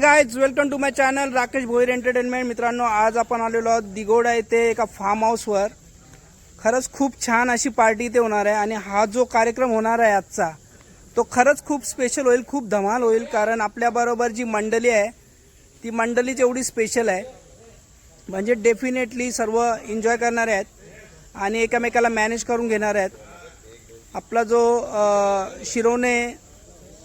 Guys, welcome to my channel Rakesh Bhoir entertainment. मित्रांनो, आज आपण आलेलो आहोत दिगोडा येथे एका फार्म हाऊसवर. खरंच खूप छान अशी पार्टी इथे होणार आहे आणि हा जो कार्यक्रम होणार आहे आजचा तो खरंच खूप स्पेशल होईल, खूप धमाल होईल. कारण आपल्याबरोबर जी मंडळी आहे ती मंडळीच एवढी स्पेशल आहे, म्हणजे डेफिनेटली सर्व एन्जॉय करणार आहेत आणि एकमेकाला मॅनेज करून घेणार आहेत. आपला जो शिरोणे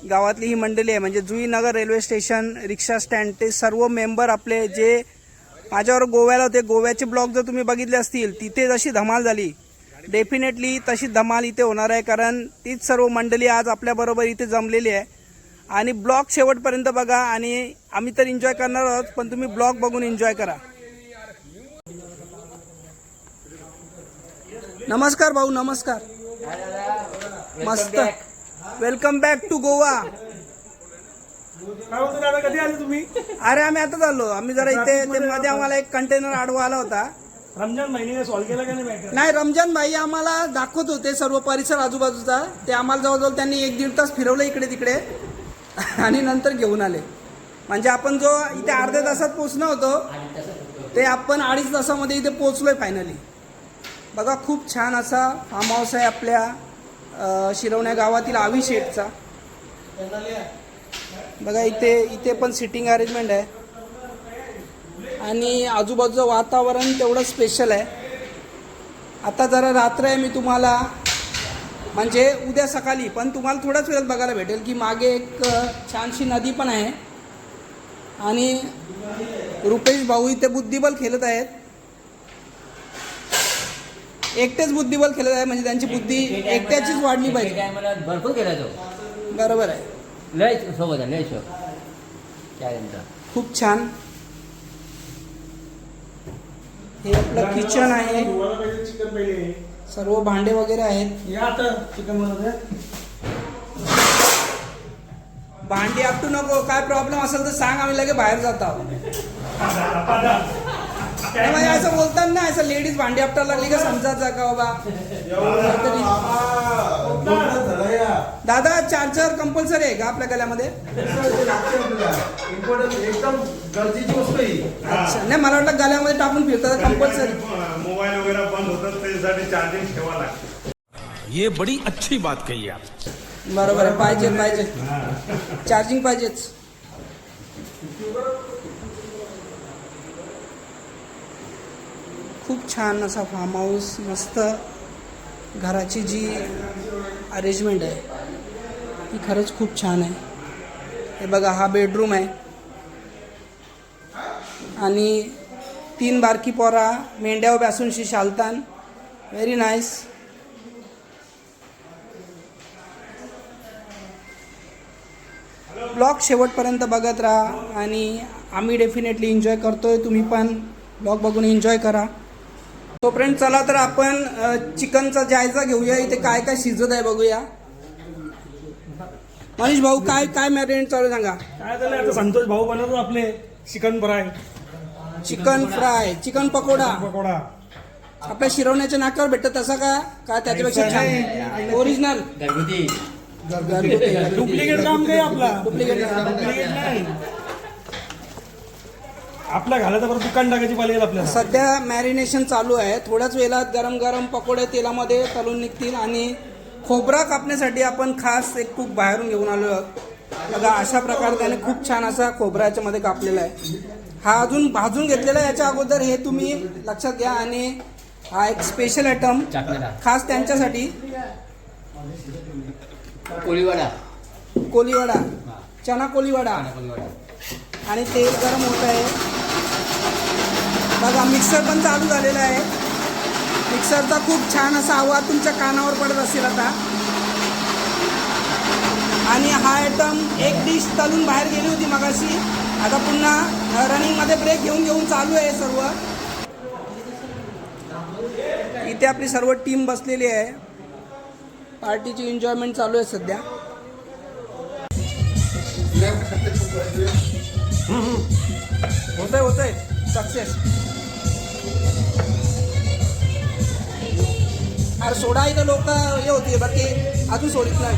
गावातली ही मंडळी आहे, म्हणजे जुईनगर रेल्वे स्टेशन, रिक्षा स्टँड, ते सर्व मेंबर आपले जे माझ्यावर गोव्याला होते, गोव्याचे ब्लॉग जर तुम्ही बघितले असतील तिथे जशी धमाल झाली, डेफिनेटली तशी धमाल इथे होणार आहे. कारण तीच सर्व मंडळी आज आपल्याबरोबर इथे जमलेली आहे आणि ब्लॉग शेवटपर्यंत बघा. आणि आम्ही तर एन्जॉय करणार आहोत, पण तुम्ही ब्लॉग बघून एन्जॉय करा. नमस्कार भाऊ, नमस्कार. मस्त, वेलकम बॅक टू गोवा. काय होतं दादा, कधी आले तुम्ही? अरे आम्ही आता चाललो. आम्ही जरा इथे ते मध्ये आम्हाला एक कंटेनर आडवा आला होता. रमजान महिने सॉल्व्ह केला का नाही मॅटर? नाही, रमजान भाई आम्हाला दाखवत होते सर्व परिसर आजूबाजूचा. ते आम्हाला जवळजवळ त्यांनी 1-1.5 तास फिरवलं इकडे तिकडे आणि नंतर घेऊन आले. म्हणजे आपण जो इथे अर्ध्या तासात पोहोचणं होतो ते आपण 2.5 तासामध्ये इथे पोहोचलोय फायनली. बघा, खूप छान असा फार्म हाऊस आहे आपल्या शिरवण्या गावातील आवी शेठचा. बघा, इथे पण सिटिंग अरेंजमेंट आहे आणि आजूबाजूचं वातावरण तेवढं स्पेशल आहे. आता जरा रात्र आहे, मी तुम्हाला म्हणजे उद्या सकाळी पण तुम्हाला थोड्याच वेळात बघायला भेटेल की मागे एक छानशी नदी पण आहे आणि रुपेश भाऊ इथे बुद्धिबळ खेळत आहेत. एकटेच बुद्धिबळ खेळत आहे, म्हणजे त्यांची बुद्धी एकट्याचीच वाढली पाहिजे. भरपूर केला तो. बरोबर आहे, लय सोबत आहे, लय काय खूप छान. हे आपलं किचन आहे, चिकन पहिले सर्व भांडे वगैरे आहेत. या आता चिकन मध्ये भांडी आपटू नको, काय प्रॉब्लेम असेल तर सांग, आम्ही लगे बाहेर जात आहोत. म्हणजे असं बोलतात ना, असं लेडीज भांडी आपटायला लागली का समजायचं का बाबा. दादा, चार्जर कंपल्सरी आहे का आपल्या गळ्यामध्ये? एकदम गरजेची वस्तू आहे. अच्छा, नाही मला वाटलं गळ्यामध्ये टाकून फिरतात कंपल्सरी. मोबाईल वगैरे बंद होतात, त्यासाठी चार्जिंग ठेवा लागते. ये बड़ी अच्छी बात कही आप. बरोबर आहे, पाहिजे चार्जिंग पाहिजेच. खूप छान असा फार्म हाऊस, मस्त घराची जी अरेंजमेंट आहे ती खरंच खूप छान आहे. हे बघा, हा बेडरूम आहे आणि 3 बारकी पोरा मेंढ्यावर बसूनशी शालतान. Very nice. ब्लॉग शेवटपर्यंत बघत राहा आणि आम्ही डेफिनेटली एन्जॉय करतोय, तुम्ही पण ब्लॉग बघून एन्जॉय करा. तोपर्यंत चला तर आपण चिकनचा जायजा घेऊया, इथे काय काय शिजत आहे बघूया. मनीष भाऊ, काय काय मॅरिनेट चालू सांगा. काय झालं आता, संतोष भाऊ बनवतो आपले chicken fry, chicken fry, chicken pakoda pakoda. आपल्या शिरवण्याच्या नाकावर भेटत तसा का काय त्याच्यापेक्षा छान ओरिजिनल घरगुती. डुप्लिकेट काम काही आपला डुप्लिकेट नाही. आपल्या घालायचं परत दुकान टाकायची पाहिजे आपल्याला. सध्या मॅरिनेशन चालू आहे. थोड्याच वेळात गरम गरम पकोडे तेलामध्ये तळून निघतील आणि खोबरा कापण्यासाठी आपण खास एक खूप बाहेरून घेऊन आलो आहोत. बघा, अशा प्रकारे त्याने खूप छान असा खोबरा याच्यामध्ये कापलेला आहे. हा अजून भाजून घेतलेला आहे याच्या अगोदर, हे तुम्ही लक्षात घ्या. आणि हा एक स्पेशल आयटम खास त्यांच्यासाठी, कोलीवाडा, चना कोलीवाडा. आणि तेल गरम होत आहे. बघा, मिक्सर पण चालू झालेला आहे. मिक्सरचा खूप छान असा आवाज तुमच्या कानावर पडत असेल आता. आणि हा आयटम एक डिश तळून बाहेर गेली होती मगाशी, आता पुन्हा रनिंगमध्ये ब्रेक घेऊन चालू आहे सर्व. इथे आपली सर्व टीम बसलेली आहे, पार्टीची एन्जॉयमेंट चालू आहे सध्या. होतंय सक्सेस. अरे सोडा, इथं लोक हे होती बाकी अजून सोडित नाही.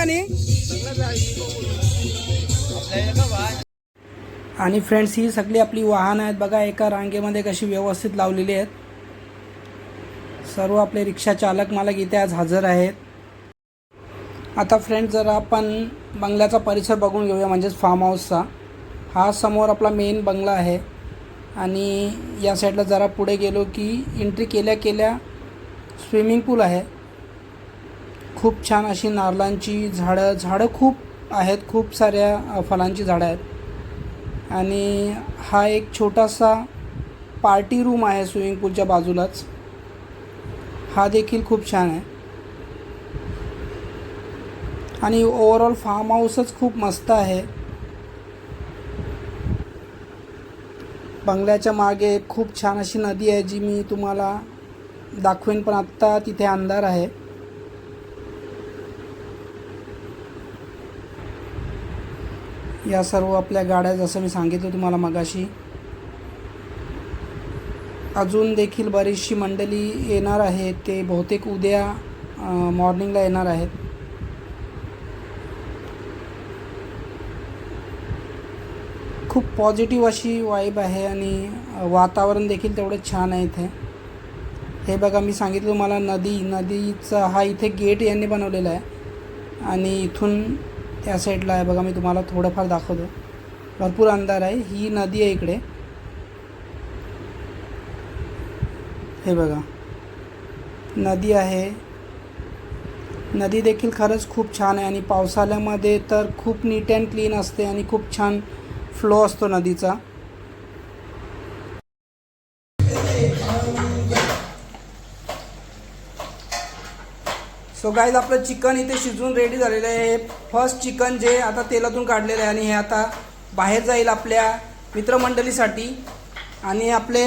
ठिकाणी. आणि फ्रेंड्स ही सगळी आपली वाहनं आहेत बघा, एका रांगेमध्ये कशी व्यवस्थित लावलेली आहेत. सर्व आपले रिक्षा चालक मालक इथे आज हजर आहेत. आता फ्रेंड्स जरा आपण बंगल्याचा परिसर बघून घेऊया, म्हणजेच फार्म हाऊसचा. हा समोर आपला मेन बंगला आहे आणि या साईडला जरा पुढे गेलो की एंट्री केल्या केल्या स्विमिंग पूल आहे. खूप छान अशी नारळांची झाडं खूप आहेत, खूप साऱ्या फळांची झाडं आहेत. आणि हा एक छोटासा पार्टी रूम आहे स्विमिंग पूलच्या बाजूलाच. हा देखील खूप छान आहे आणि ओव्हरऑल फार्म हाऊसच खूप मस्त आहे. बंगल्याच्या मागे खूप छान अशी नदी आहे जी मी तुम्हाला दाखवेन, पण आत्ता तिथे अंधार आहे. या सर्व आपल्या गाड्या, जसं मी सांगितलं तुम्हाला मगाशी. अजून देखील बरीचशी मंडळी येणार आहे, ते बहुतेक उद्या मॉर्निंगला येणार आहेत. खूप पॉझिटिव्ह अशी वाईब आहे आणि वातावरण देखील तेवढं छान आहे इथे. हे बघा, मी सांगितलं तुम्हाला नदीचा हा इथे गेट यांनी बनवलेला आहे आणि इथून त्या साईडला आहे बघा. मी तुम्हाला थोडंफार दाखवतो, भरपूर अंधार आहे. ही नदी आहे इकडे, हे बघा नदी आहे. नदी देखील खरंच खूप छान आहे आणि पावसाळ्यामध्ये तर खूप नीट अँड क्लीन असते आणि खूप छान फ्लो असतो नदीचा. सो गाईज, आपलं चिकन इथे शिजवून रेडी झालेलं आहे. हे फर्स्ट चिकन जे आता तेलातून काढलेलं आहे आणि हे आता बाहेर जाईल आपल्या मित्रमंडळीसाठी. आणि आपले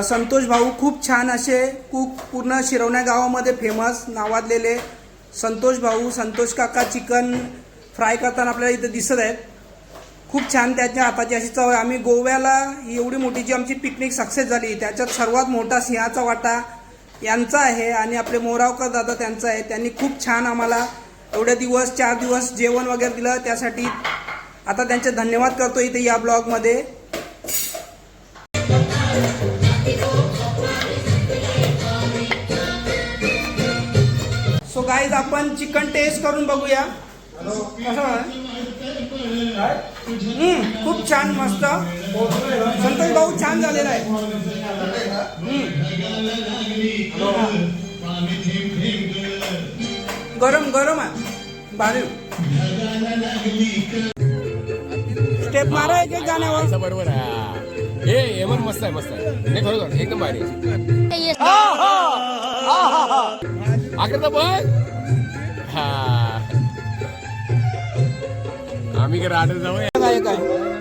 संतोष भाऊ खूप छान असे कुक, पूर्ण शिरवण्या गावामध्ये फेमस नावाजलेले संतोष भाऊ, संतोष काका चिकन फ्राय करताना आपल्याला इथे दिसत आहेत. खूप छान त्याच्या हाताची अशी चव आहे. आम्ही गोव्याला एवढी मोठी जी आमची पिकनिक सक्सेस झाली त्याच्यात सर्वात मोठा सिंहाचा वाटा यांचा आहे आणि आपले मोरावकर दादा त्यांचा आहे. त्यांनी खूप छान आम्हाला एवढे दिवस 4 दिवस जेवण वगैरे दिलं, त्यासाठी आता त्यांचे धन्यवाद करतो इथे या ब्लॉगमध्ये. सो गाईज, आपण चिकन टेस्ट करून बघूया कसं आहे. खूप छान, मस्त. संतोष भाऊ छान झालेला आहे. गरम गरम आहे, भारी. स्टेप मारा एक एक गाण्यावर. बरोबर आहे. हे पण मस्त आहे, मस्त आहे. नाही खरोखर एकदम भारी. आकडे बघ. हा, आम्ही काय आठ जाऊ काय काय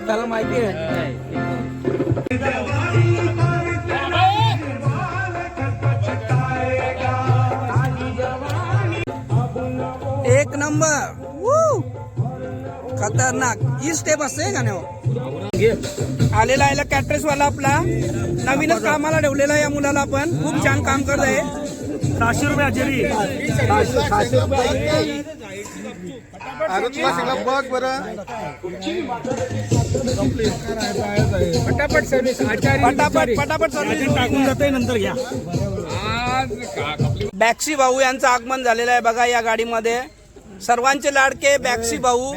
त्याला माहिती आहे. एक नंबर, खतरनाक. ही स्टेप असते गाण्यावर. आलेला आहे कॅट्रेस वाला आपला, नवीनच कामाला ठेवलेला या मुलाला, पण खूप छान काम करत आहे. 600 रुपये हजेरी. बघ बरं, पटापट सर्विस. पटापट सर्विस टाकून जाते, नंतर घ्या. बॅक्सी भाऊ यांचं आगमन झालेलं आहे बघा या गाडीमध्ये. सर्वांचे लाडके बॅक्सी भाऊ.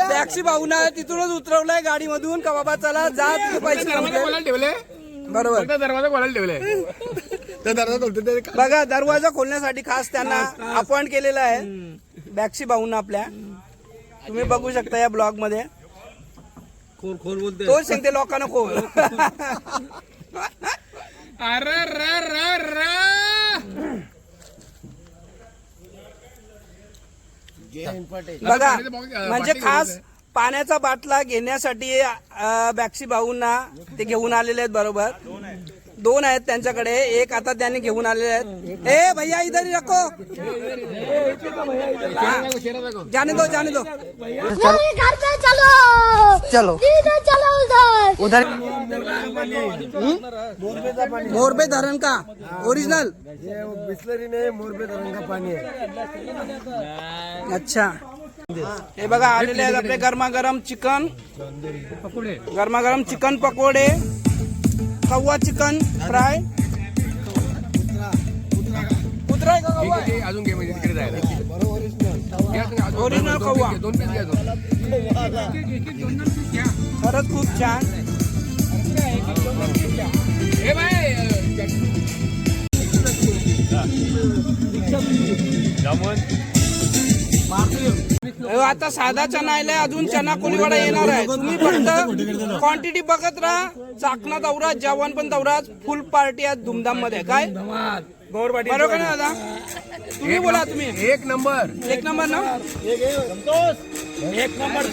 बॅक्सी भाऊ ना तिथूनच उतरवलंय गाडीमधून का बाबा चला जा, पैसे ठेवले बरोबर. दरवाजा खोलायला ठेवले. तर दरवाजा खोलते बघा, दरवाजा खोलण्यासाठी खास त्यांना अपॉइंट केलेला आहे बॅक्सी भाऊंना आपल्या. तुम्ही बघू शकता या ब्लॉग मध्ये. तोच सांगते लोकांना खोल. अरे बघा, म्हणजे खास पाण्याचा बाटला घेण्यासाठी बॅक्सी भाऊंना ते घेऊन आलेले आहेत बरोबर. 2 आहेत त्यांच्याकडे, एक आता त्यांनी घेऊन आलेले आहेत. ए भैया इधर ही रखो. जाने दो जाने दो. नहीं, घर पे चलो चलो सीधे चलो उधर उधर मोरबे धरण का ओरिजिनल. बिस्लरी नाही, मोरबे धरण का पाणी आहे. अच्छा, हे बघा आलेले आहेत आपले गरमागरम चिकन पकोडे, कव्वा चिकन फ्राय. कुत्रा आहे का कव्वा आहे? अजून घे म्हणजे तिकडे जायला ओरिजिनल कव्वा. 2 पीस घ्या. खरंच खूप छान. ए बाय आता साधा चना आलाय, अजून चना कोळीवाडा येणार आहे. तुम्ही फक्त क्वांटिटी बघत राहा. चाकणा दौरा, जेवण पण दौरा, फुल पार्टी आहे धुमधाम मध्ये. काय बरोबर ना दादा? तुम्ही बोला. तुम्ही एक नंबर एक नंबर ना. एक नंबर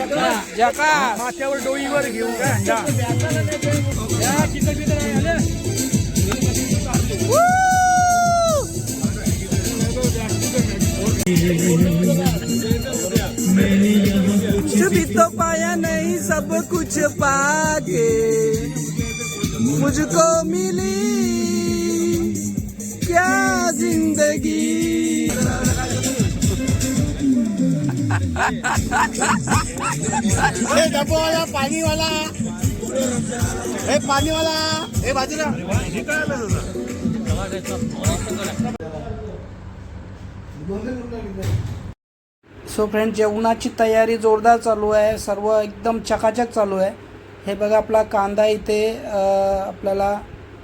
जकास. माथ्यावर डोईवर घेऊन काय अंडा. कुछ भी तो पाया नहीं, सब कुछ पाके मुझको मिली क्या जिंदगी. डब्बोवाला, पाणीवाला, हे पाणीवाला, हे बाजूला. सो फ्रेंड, जेवणाची तयारी जोरदार चालू आहे. सर्व एकदम चकाचक चालू आहे. हे बघा आपला कांदा इथे आपल्याला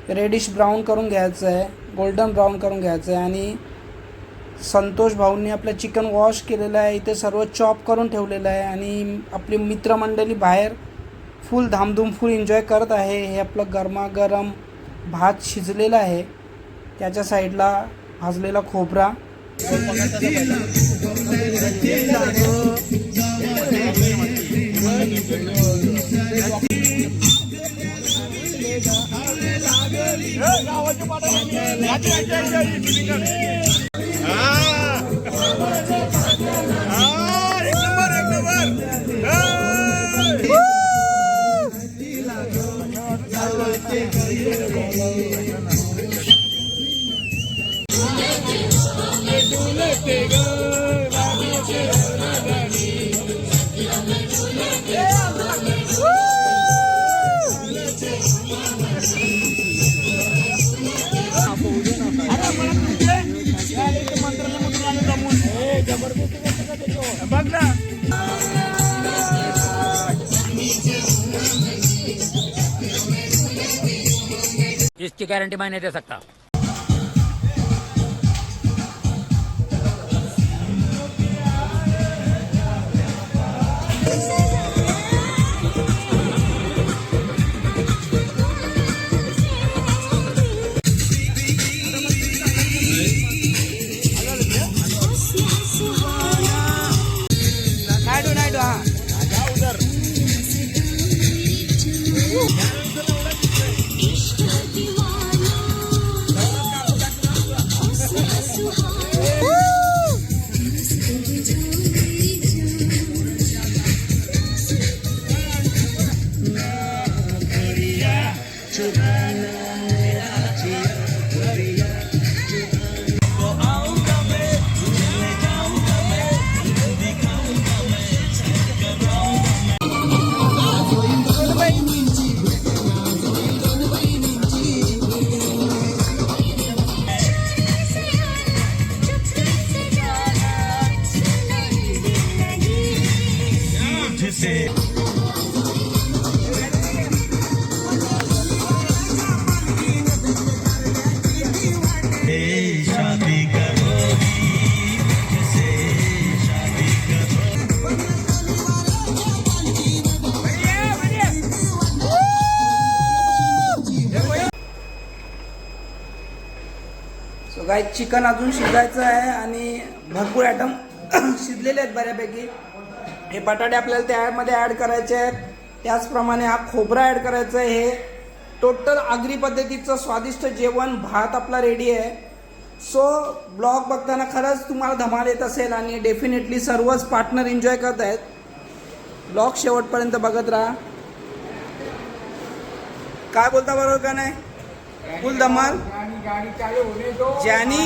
रेडिश ब्राऊन करून घ्यायचं आहे, गोल्डन ब्राऊन करून घ्यायचं आहे. आणि संतोष भाऊंनी आपलं चिकन वॉश केलेलं आहे, इथे सर्व चॉप करून ठेवलेलं आहे. आणि आपली मित्रमंडळी बाहेर फुल धामधूम फुल एन्जॉय करत आहे. हे आपलं गरमागरम भात शिजलेला आहे, त्याच्या साईडला भाजलेला खोबरा. इसकी गारंटी मैं नहीं दे सकता. नायडू हा. सो गाईस, चिकन अजून शिजायचं आहे आणि भरपूर आयटम शिजलेले आहेत बऱ्यापैकी. हे बटाटे आपल्याला त्यामध्ये ॲड करायचे आहेत, त्याचप्रमाणे हा खोबरा ॲड करायचा आहे, हे टोटल आगरी पद्धतीचं स्वादिष्ट जेवण भात आपला रेडी आहे. सो ब्लॉग बघताना खरंच तुम्हाला धमाल येत असेल आणि डेफिनेटली सर्वच पार्टनर एन्जॉय करत आहेत. ब्लॉग शेवटपर्यंत बघत राहा. काय बोलता बरोबर का नाही? फुल धमाल. ज्यानी